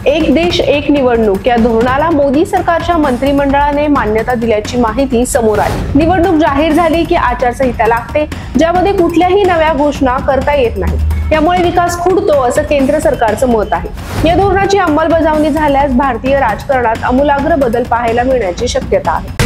एक देश एक निवडणूक या धोरणाला मोदी सरकारच्या मंत्रिमंडळाने मान्यता दिल्याची माहिती समोर आली। निवडणूक जाहीर झाली की आचारसंहिता लागते, ज्यामध्ये कुठल्याही नव्या घोषणा करता येत नाही। यामुळे विकास खुंटतो असं केंद्र सरकारचं मत आहे। या धोरणाची अंमलबजावणी झाल्यास भारतीय राजकारणात आमूलाग्र बदल पाहायला मिळण्याची शक्यता आहे।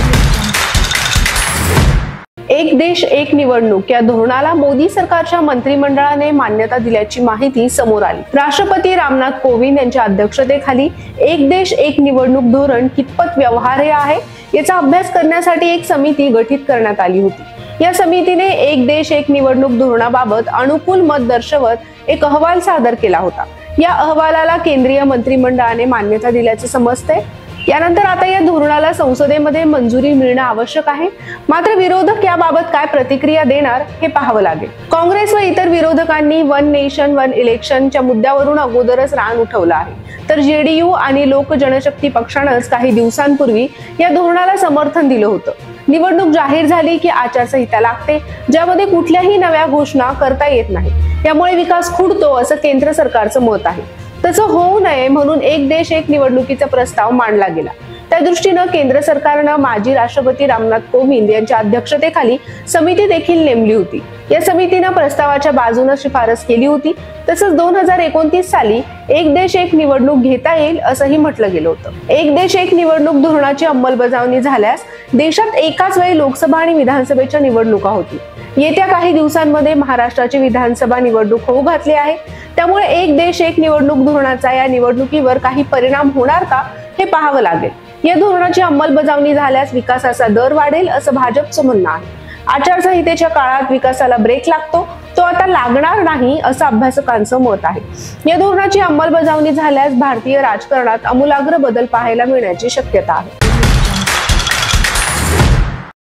एक देश एक निवडणूक या धोरणाला मोदी सरकारच्या मंत्रिमंडळाने मान्यता दिल्याची माहिती समोर आली। राष्ट्रपती रामनाथ कोविंद यांच्या अध्यक्षतेखाली एक देश एक निवडणूक धोरण कितपत व्यवहार्य आहे याचा अभ्यास करण्यासाठी एक समिती गठीत करण्यात आली होती। या समितीने एक देश एक निवडणूक धोरणाबाबत अनुकूल मत दर्शवत एक अहवाल सादर केला होता। या अहवालाला केंद्रीय मंत्रिमंडळाने मान्यता दिल्याचे समजते। यानंतर आता या धोरणाला संसदेमध्ये मंजुरी मिळणं आवश्यक आहे। मात्र विरोधक याबाबत काय प्रतिक्रिया देणार हे पाहावं लागेल। काँग्रेस व इतर विरोधकांनी वन नेशन वन इलेक्शनच्या मुद्द्यावरून अगोदरच रान उठवलं आहे, तर जेडीयू आणि लोक जनशक्ती पक्षानंच काही दिवसांपूर्वी या धोरणाला समर्थन दिलं होतं। निवडणूक जाहीर झाली की आचारसंहिता लागते, ज्यामध्ये कुठल्याही नव्या घोषणा करता येत नाही। यामुळे विकास खुंटतो असं केंद्र सरकारचं मत आहे। तसं होऊ नये म्हणून एक देश एक निवडणुकीचा प्रस्ताव मांडला गेला। त्या दृष्टीनं केंद्र सरकारनं माजी राष्ट्रपती रामनाथ कोविंद यांच्या अध्यक्षतेखाली समिती देखील नेमली होती। या समितीनं प्रस्तावाच्या बाजूने शिफारस केली होती। तसंच 2029 साली एक देश एक निवडणूक घेता येईल असंही म्हटलं गेलं होतं। एक देश एक निवडणूक धोरणाची अंमलबजावणी झाल्यास देशात एकाच वेळी लोकसभा आणि विधानसभेच्या निवडणुका होतील। येत्या काही दिवसांमध्ये महाराष्ट्राची विधानसभा निवडणूक होऊ घातली आहे। त्यामुळे एक देश एक निवडणूक धोरणाचा या निवडणुकीवर काही परिणाम होणार का हे पाहावं लागेल। या धोरणाची अंमलबजावणी झाल्यास विकासाचा दर वाढेल असं भाजपचं म्हणणं आहे। आचारसंहितेच्या काळात विकासाला ब्रेक लागतो, तो आता लागणार नाही असं अभ्यासकांचं मत आहे। या धोरणाची अंमलबजावणी झाल्यास भारतीय राजकारणात आमूलाग्र बदल पाहायला मिळण्याची शक्यता आहे।